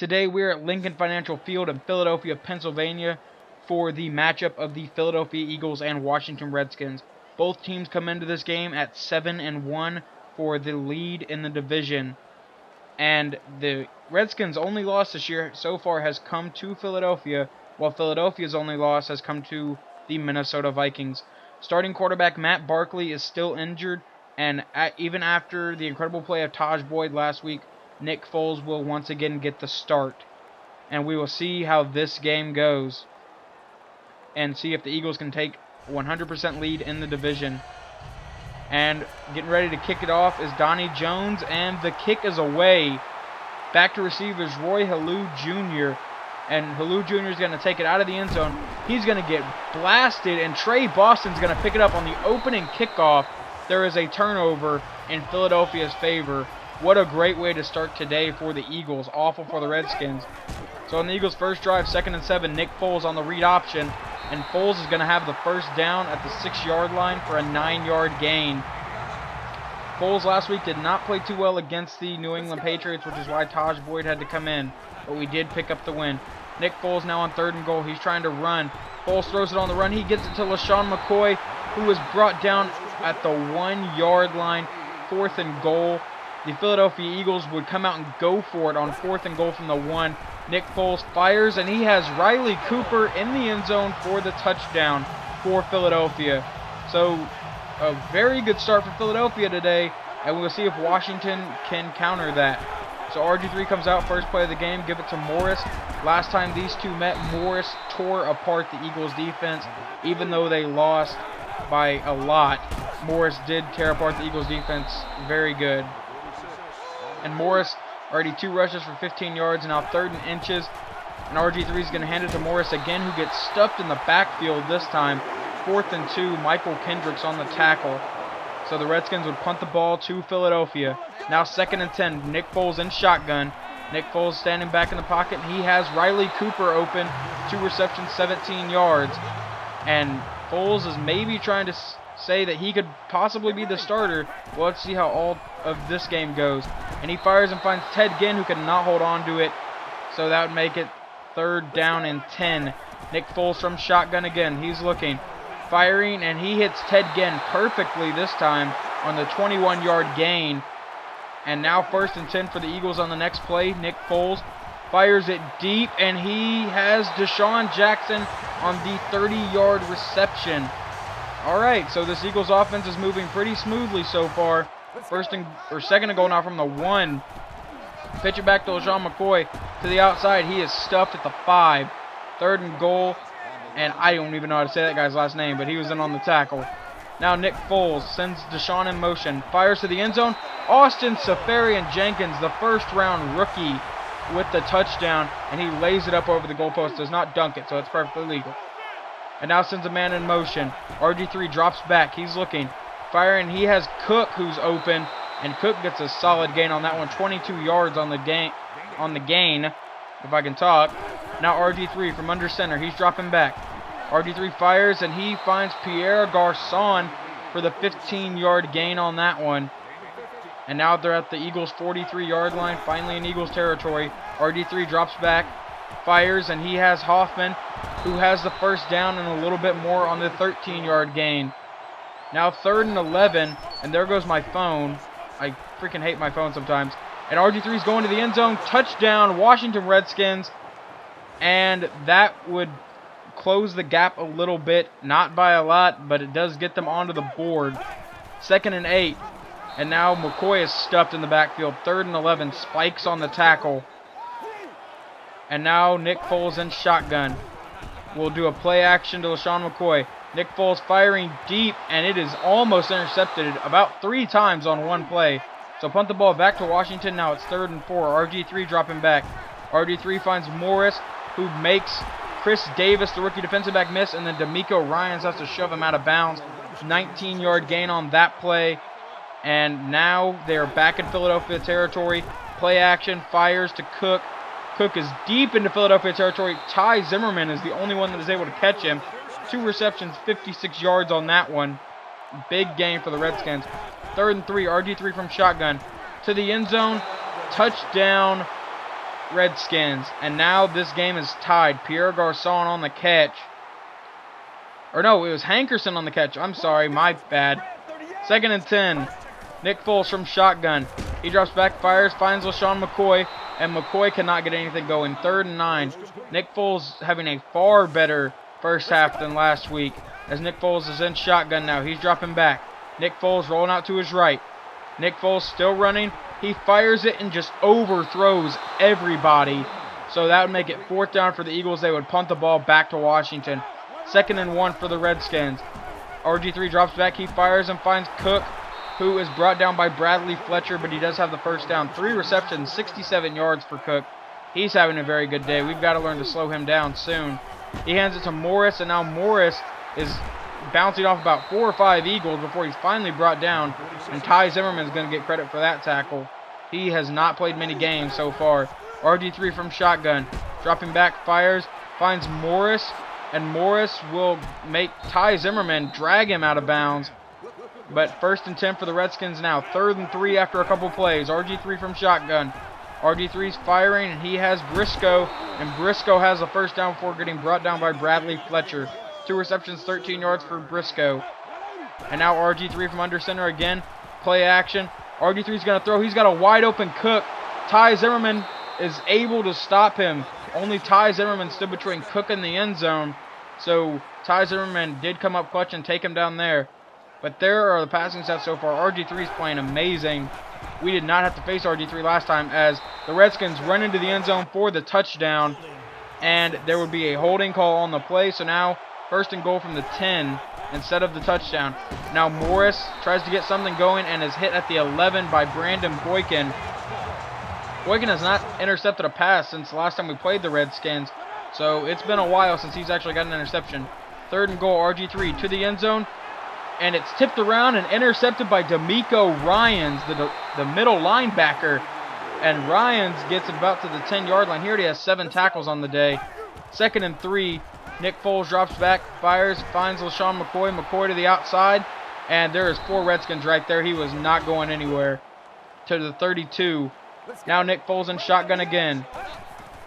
Today we're at Lincoln Financial Field in Philadelphia, Pennsylvania for the matchup of the Philadelphia Eagles and Washington Redskins. Both teams come into this game at 7-1 for the lead in the division. And the Redskins' only loss this year so far has come to Philadelphia, while Philadelphia's only loss has come to the Minnesota Vikings. Starting quarterback Matt Barkley is still injured, and even after the incredible play of Taj Boyd last week, Nick Foles will once again get the start. And we will see how this game goes and see if the Eagles can take 100% lead in the division. And getting ready to kick it off is Donnie Jones, and the kick is away. Back to receivers Roy Halou Jr., and Halou Jr. is going to take it out of the end zone. He's going to get blasted, and Trey Boston's going to pick it up on the opening kickoff. There is a turnover in Philadelphia's favor. What a great way to start today for the Eagles. Awful for the Redskins. So on the Eagles' first drive, 2nd and 7, Nick Foles on the read option. And Foles is going to have the first down at the 6-yard line for a 9-yard gain. Foles last week did not play too well against the New England Patriots, which is why Taj Boyd had to come in. But we did pick up the win. Nick Foles now on 3rd and goal. He's trying to run. Foles throws it on the run. He gets it to LaShawn McCoy, who is brought down at the 1-yard line. 4th and goal. The Philadelphia Eagles would come out and go for it on 4th and goal from the 1. Nick Foles fires, and he has Riley Cooper in the end zone for the touchdown for Philadelphia. So a very good start for Philadelphia today, and we'll see if Washington can counter that. So RG3 comes out, first play of the game, give it to Morris. Last time these two met, Morris tore apart the Eagles defense. Even though they lost by a lot, Morris did tear apart the Eagles defense very good. And Morris already 2 rushes for 15 yards, now 3rd and inches. And RG3 is going to hand it to Morris again, who gets stuffed in the backfield this time. 4th and 2, Michael Kendricks on the tackle. So the Redskins would punt the ball to Philadelphia. Now 2nd and 10, Nick Foles in shotgun. Nick Foles standing back in the pocket, and he has Riley Cooper open. 2 receptions, 17 yards. And Foles is maybe trying to say that he could possibly be the starter. Well, let's see how all of this game goes. And he fires and finds Ted Ginn, who cannot hold on to it. So that would make it 3rd down and 10. Nick Foles from shotgun again. He's looking, firing, and he hits Ted Ginn perfectly this time on the 21-yard gain. And now 1st and 10 for the Eagles on the next play. Nick Foles fires it deep, and he has Deshaun Jackson on the 30-yard reception. All right, so this Eagles offense is moving pretty smoothly so far. 2nd and goal now from the 1. Pitch it back to LaShawn McCoy to the outside. He is stuffed at the 5. 3rd and goal, and I don't even know how to say that guy's last name, but he was in on the tackle. Now Nick Foles sends Deshaun in motion, fires to the end zone. Austin Seferian-Jenkins, the 1st-round rookie, with the touchdown, and he lays it up over the goalpost. Does not dunk it, so it's perfectly legal. And now sends a man in motion. RG3 drops back. He's looking, firing. He has Cook, who's open, and Cook gets a solid gain on that one. 22 yards on the gain, if I can talk. Now RG3 from under center. He's dropping back. RG3 fires, and he finds Pierre Garçon for the 15-yard gain on that one. And now they're at the Eagles' 43-yard line, finally in Eagles territory. RG3 drops back, fires, and he has Hoffman, who has the 1st down and a little bit more on the 13-yard gain. Now 3rd and 11, and there goes my phone. I freaking hate my phone sometimes. And RG3 is going to the end zone. Touchdown, Washington Redskins. And that would close the gap a little bit. Not by a lot, but it does get them onto the board. 2nd and 8. And now McCoy is stuffed in the backfield. 3rd and 11. Spikes on the tackle. And now Nick Foles in shotgun. We'll do a play action to LaShawn McCoy. Nick Foles firing deep, and it is almost intercepted about 3 times on one play. So punt the ball back to Washington. Now it's 3rd and 4. RG3 dropping back. RG3 finds Morris, who makes Chris Davis, the rookie defensive back, miss, and then D'Amico Ryans has to shove him out of bounds. 19-yard gain on that play. And now they're back in Philadelphia territory. Play action, fires to Cook. Cook is deep into Philadelphia territory. Ty Zimmerman is the only one that is able to catch him. 2 receptions, 56 yards on that one. Big game for the Redskins. 3rd and 3, RG3 from shotgun. To the end zone. Touchdown, Redskins. And now this game is tied. Pierre Garçon on the catch. Or no, it was Hankerson on the catch. I'm sorry, my bad. 2nd and 10. Nick Foles from shotgun. He drops back, fires, finds LaShawn McCoy, and McCoy cannot get anything going. 3rd and 9. Nick Foles having a far better first half than last week, as Nick Foles is in shotgun now. He's dropping back. Nick Foles rolling out to his right. Nick Foles still running. He fires it and just overthrows everybody. So that would make it 4th down for the Eagles. They would punt the ball back to Washington. 2nd and 1 for the Redskins. RG3 drops back. He fires and finds Cook, who is brought down by Bradley Fletcher, but he does have the first down. 3 receptions, 67 yards for Cook. He's having a very good day. We've got to learn to slow him down soon. He hands it to Morris, and now Morris is bouncing off about 4 or 5 Eagles before he's finally brought down, and Ty Zimmerman is going to get credit for that tackle. He has not played many games so far. RG3 from shotgun, dropping back, fires, finds Morris, and Morris will make Ty Zimmerman drag him out of bounds. But 1st and 10 for the Redskins now. 3rd and 3 after a couple plays. RG3 from shotgun. RG3's firing, and he has Briscoe, and Briscoe has the first down before getting brought down by Bradley Fletcher. 2 receptions, 13 yards for Briscoe. And now RG3 from under center again. Play action. RG3's going to throw. He's got a wide open Cook. Ty Zimmerman is able to stop him. Only Ty Zimmerman stood between Cook and the end zone. So Ty Zimmerman did come up clutch and take him down there. But there are the passing stats so far. RG3 is playing amazing. We did not have to face RG3 last time, as the Redskins run into the end zone for the touchdown. And there would be a holding call on the play. So now 1st and goal from the 10 instead of the touchdown. Now Morris tries to get something going and is hit at the 11 by Brandon Boykin. Boykin has not intercepted a pass since the last time we played the Redskins. So it's been a while since he's actually got an interception. 3rd and goal, RG3 to the end zone. And it's tipped around and intercepted by D'Amico Ryans, the middle linebacker. And Ryans gets about to the 10-yard line. Here he has 7 tackles on the day. 2nd and 3. Nick Foles drops back, fires, finds LaShawn McCoy. McCoy to the outside. And there is 4 Redskins right there. He was not going anywhere. To the 32. Now Nick Foles in shotgun again.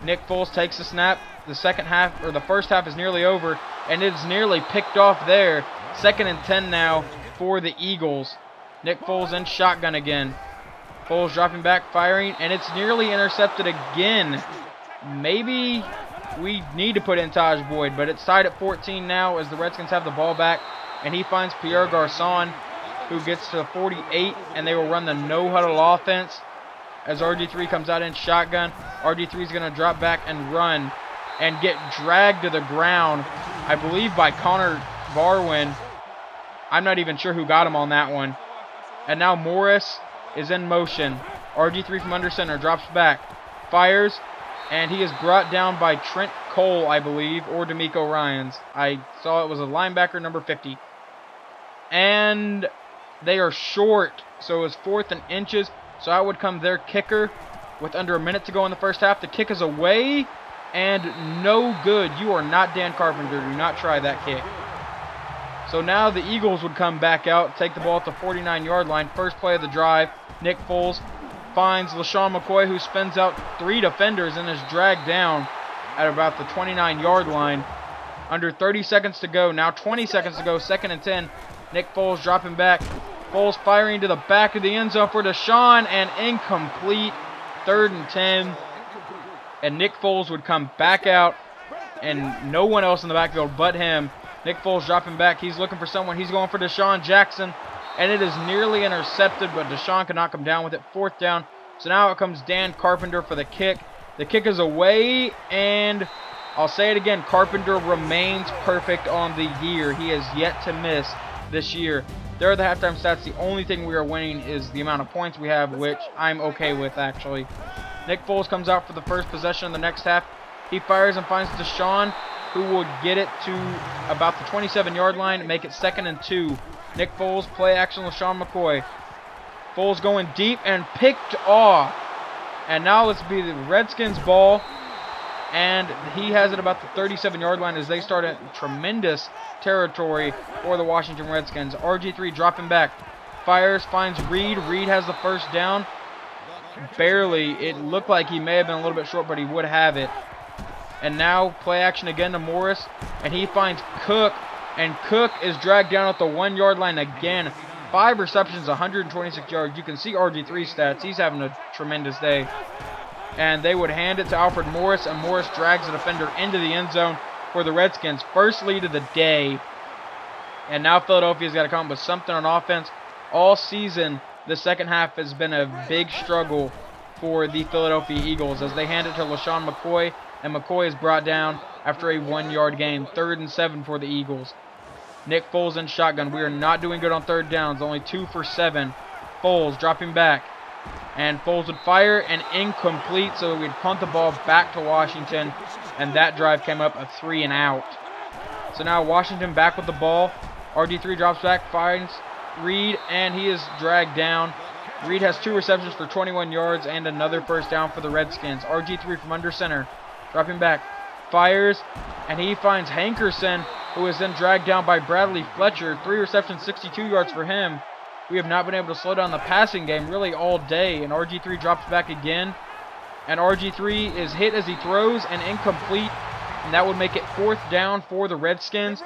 Nick Foles takes the snap. The first half is nearly over. And it's nearly picked off there. 2nd and 10 now for the Eagles. Nick Foles in shotgun again. Foles dropping back, firing, and it's nearly intercepted again. Maybe we need to put in Taj Boyd, but it's tied at 14 now as the Redskins have the ball back, and he finds Pierre Garçon, who gets to the 48, and they will run the no-huddle offense as RG3 comes out in shotgun. RG3 is going to drop back and run and get dragged to the ground, I believe by Connor Barwin. I'm not even sure who got him on that one. And now Morris is in motion. RG3 from under center drops back, fires, and he is brought down by Trent Cole, I believe, or D'Amico Ryans. I saw it was a linebacker, number 50. And they are short, so it was 4th and inches. So out would come their kicker with under a minute to go in the first half. The kick is away and no good. You are not Dan Carpenter. Do not try that kick. So now the Eagles would come back out, take the ball at the 49-yard line. First play of the drive. Nick Foles finds LaShawn McCoy, who spins out 3 defenders and is dragged down at about the 29-yard line. Under 30 seconds to go. Now 20 seconds to go. 2nd and 10. Nick Foles dropping back. Foles firing to the back of the end zone for Deshaun, and incomplete. 3rd and 10. And Nick Foles would come back out, and no one else in the backfield but him. Nick Foles dropping back. He's looking for someone. He's going for Deshaun Jackson. And it is nearly intercepted, but Deshaun cannot come down with it. 4th down. So now it comes Dan Carpenter for the kick. The kick is away, and I'll say it again. Carpenter remains perfect on the year. He has yet to miss this year. There are the halftime stats. The only thing we are winning is the amount of points we have, which I'm okay with, actually. Nick Foles comes out for the first possession of the next half. He fires and finds Deshaun, who will get it to about the 27-yard line and make it 2nd and 2. Nick Foles, play action, LaShawn McCoy. Foles going deep and picked off. And now let's be the Redskins ball. And he has it about the 37-yard line as they start in tremendous territory for the Washington Redskins. RG3 dropping back. Fires, finds Reed. Reed has the first down. barely. It looked like he may have been a little bit short, but he would have it. And now play action again to Morris, and he finds Cook, and Cook is dragged down at the 1 yard line again. 5 receptions, 126 yards. You can see RG3's stats. He's having a tremendous day. And they would hand it to Alfred Morris, and Morris drags the defender into the end zone for the Redskins' first lead of the day. And now Philadelphia's got to come up with something on offense. All season, the second half has been a big struggle for the Philadelphia Eagles as they hand it to LaShawn McCoy, and McCoy is brought down after a 1 yard gain. 3rd and 7 for the Eagles. Nick Foles in shotgun. We are not doing good on third downs. Only 2 for 7. Foles dropping back. And Foles would fire and incomplete, so we'd punt the ball back to Washington. And that drive came up a 3 and out. So now Washington back with the ball. RG3 drops back, finds Reed, and he is dragged down. Reed has 2 receptions for 21 yards and another first down for the Redskins. RG3 from under center. Dropping back. Fires, and he finds Hankerson, who is then dragged down by Bradley Fletcher. 3 receptions, 62 yards for him. We have not been able to slow down the passing game really all day, and RG3 drops back again. And RG3 is hit as he throws and incomplete, and that would make it 4th down for the Redskins.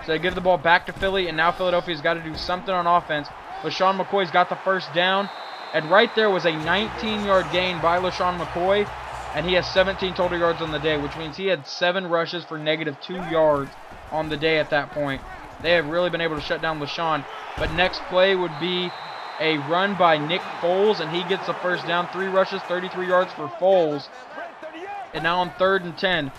So they give the ball back to Philly, and now Philadelphia's got to do something on offense. LaShawn McCoy's got the first down, and right there was a 19-yard gain by LaShawn McCoy, and he has 17 total yards on the day, which means he had 7 rushes for -2 yards on the day at that point. They have really been able to shut down LaShawn. But next play would be a run by Nick Foles, and he gets the first down. 3 rushes, 33 yards for Foles. And now on 3rd and 10,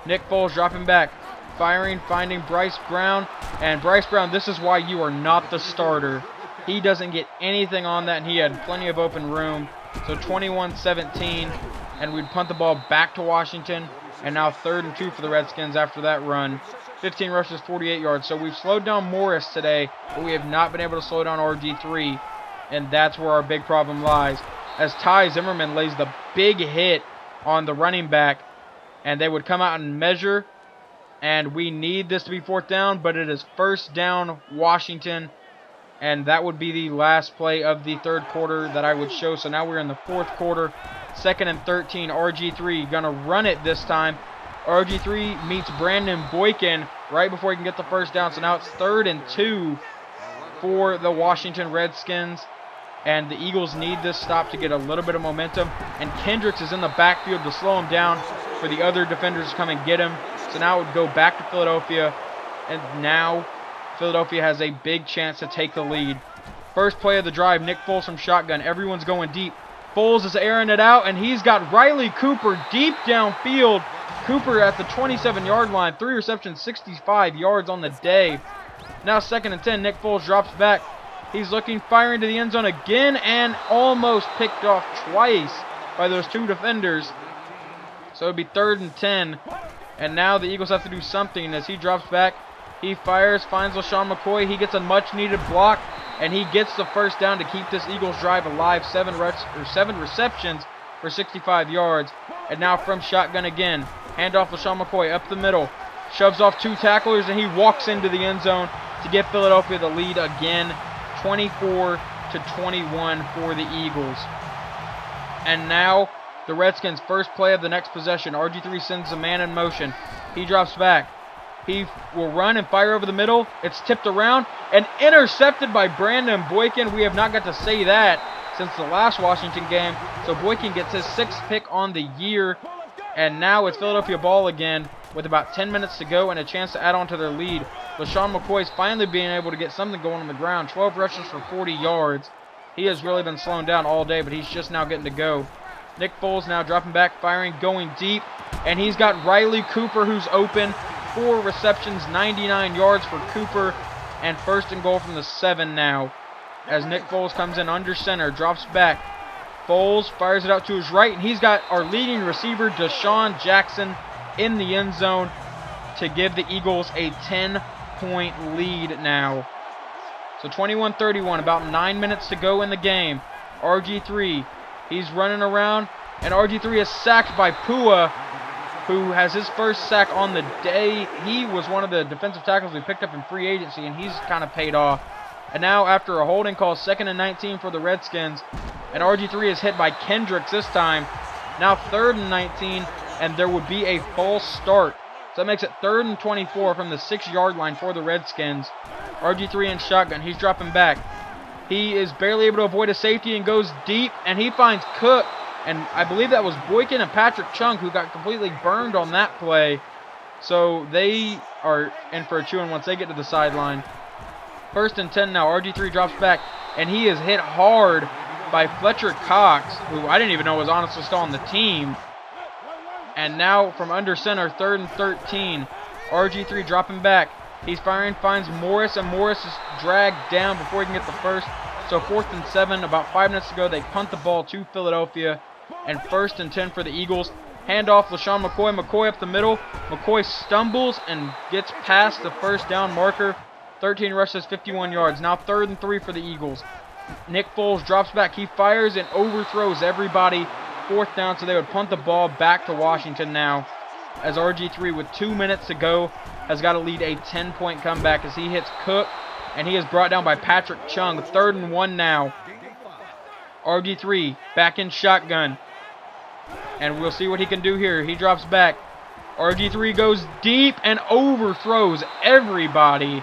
Nick Foles dropping back, firing, finding Bryce Brown. And Bryce Brown, this is why you are not the starter. He doesn't get anything on that, and he had plenty of open room. So 21-17, and we'd punt the ball back to Washington. And now 3rd and 2 for the Redskins after that run. 15 rushes, 48 yards. So we've slowed down Morris today, but we have not been able to slow down RG3. And that's where our big problem lies. As Ty Zimmerman lays the big hit on the running back, and they would come out and measure. And we need this to be 4th down, but it is 1st down Washington. And that would be the last play of the 3rd quarter that I would show. So now we're in the 4th quarter. 2nd and 13. RG3 going to run it this time. RG3 meets Brandon Boykin right before he can get the first down. So now it's 3rd and 2 for the Washington Redskins. And the Eagles need this stop to get a little bit of momentum. And Kendricks is in the backfield to slow him down for the other defenders to come and get him. So now it would go back to Philadelphia. And now Philadelphia has a big chance to take the lead. First play of the drive, Nick Foles from shotgun. Everyone's going deep. Foles is airing it out, and he's got Riley Cooper deep downfield. Cooper at the 27-yard line. 3 receptions, 65 yards on the day. Now 2nd and 10. Nick Foles drops back. He's looking, firing to the end zone again, and almost picked off twice by those 2 defenders. So it would be 3rd and 10. And now the Eagles have to do something as he drops back. He fires, finds LaShawn McCoy. He gets a much-needed block, and he gets the first down to keep this Eagles drive alive. 7 receptions for 65 yards. And now from shotgun again. Handoff LaShawn McCoy up the middle. Shoves off 2 tacklers, and he walks into the end zone to give Philadelphia the lead again. 24-21 for the Eagles. And now the Redskins' first play of the next possession. RG3 sends a man in motion. He drops back. He will run and fire over the middle. It's tipped around and intercepted by Brandon Boykin. We have not got to say that since the last Washington game. So Boykin gets his 6th pick on the year. And now it's Philadelphia ball again with about 10 minutes to go and a chance to add on to their lead. LaShawn McCoy's finally being able to get something going on the ground. 12 rushes for 40 yards. He has really been slowing down all day, but he's just now getting to go. Nick Foles now dropping back, firing, going deep. And he's got Riley Cooper who's open. 4 receptions, 99 yards for Cooper. And 1st and goal from the 7 now. As Nick Foles comes in under center, drops back. Foles fires it out to his right, and he's got our leading receiver, Deshaun Jackson, in the end zone to give the Eagles a 10-point lead now. So 21-31, about 9 minutes to go in the game. RG3, he's running around, and RG3 is sacked by Pua, who has his first sack on the day. He was one of the defensive tackles we picked up in free agency, and he's kind of paid off. And now after a holding call, 2nd and 19 for the Redskins, and RG3 is hit by Kendricks this time. Now 3rd and 19, and there would be a false start. So that makes it 3rd and 24 from the 6-yard line for the Redskins. RG3 in shotgun. He's dropping back. He is barely able to avoid a safety and goes deep, and he finds Cook. And I believe that was Boykin and Patrick Chung who got completely burned on that play. So they are in for a chewing once they get to the sideline. 1st and 10 now. RG3 drops back, and he is hit hard by Fletcher Cox, who I didn't even know was honestly still on the team. And now from under center, 3rd and 13. RG3 dropping back. He's firing, finds Morris, and Morris is dragged down before he can get the first. So 4th and 7, about 5 minutes ago, they punt the ball to Philadelphia. And 1st and 10 for the Eagles. Handoff, LaShawn McCoy. McCoy up the middle. McCoy stumbles and gets past the first down marker. 13 rushes, 51 yards. Now 3rd and 3 for the Eagles. Nick Foles drops back. He fires and overthrows everybody. 4th down, so they would punt the ball back to Washington now. As RG3, with 2 minutes to go, has got to lead a 10-point comeback as he hits Cook. And he is brought down by Patrick Chung. 3rd and 1 now. RG3 back in shotgun. And we'll see what he can do here. He drops back. RG3 goes deep and overthrows everybody.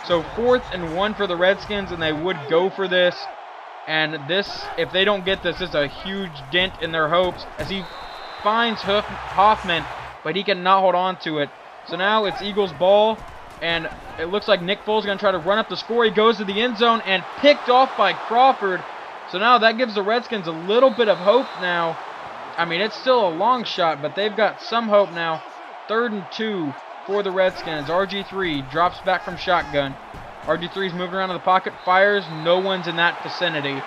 So 4th and 1 for the Redskins, and they would go for this. And this, if they don't get this, is a huge dent in their hopes as he finds Hoffman, but he cannot hold on to it. So now it's Eagles ball, and it looks like Nick Foles is going to try to run up the score. He goes to the end zone and picked off by Crawford. So now that gives the Redskins a little bit of hope now. I mean, it's still a long shot, but they've got some hope now. 3rd and 2 for the Redskins. RG3 drops back from shotgun. RG3 is moving around in the pocket, fires. No one's in that vicinity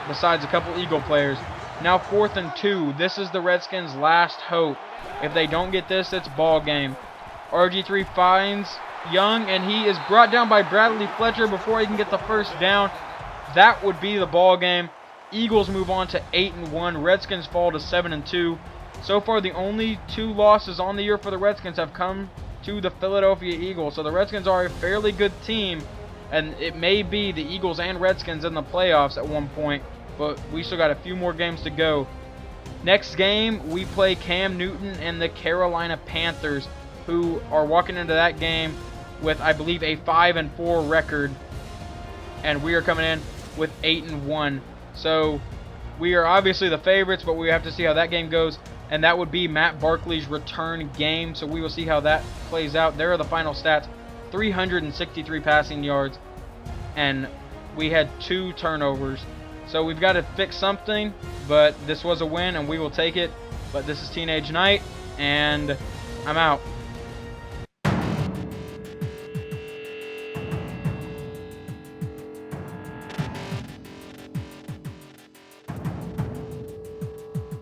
besides a couple Eagle players. Now 4th and 2. This is the Redskins' last hope. If they don't get this, it's ball game. RG3 finds Young, and he is brought down by Bradley Fletcher before he can get the first down. That would be the ball game. Eagles move on to 8 and 1. Redskins fall to 7 and 2. So far, the only 2 losses on the year for the Redskins have come to the Philadelphia Eagles. So the Redskins are a fairly good team, and it may be the Eagles and Redskins in the playoffs at one point, but we still got a few more games to go. Next game, we play Cam Newton and the Carolina Panthers, who are walking into that game with, I believe, a 5-4 record, and we are coming in with 8 and 1. So we are obviously the favorites, but we have to see how that game goes, and that would be Matt Barkley's return game. So we will see how that plays out. There are the final stats: 363 passing yards, and we had 2 turnovers. So we've got to fix something, but this was a win, and we will take it. But this is Teenage Night, and I'm out.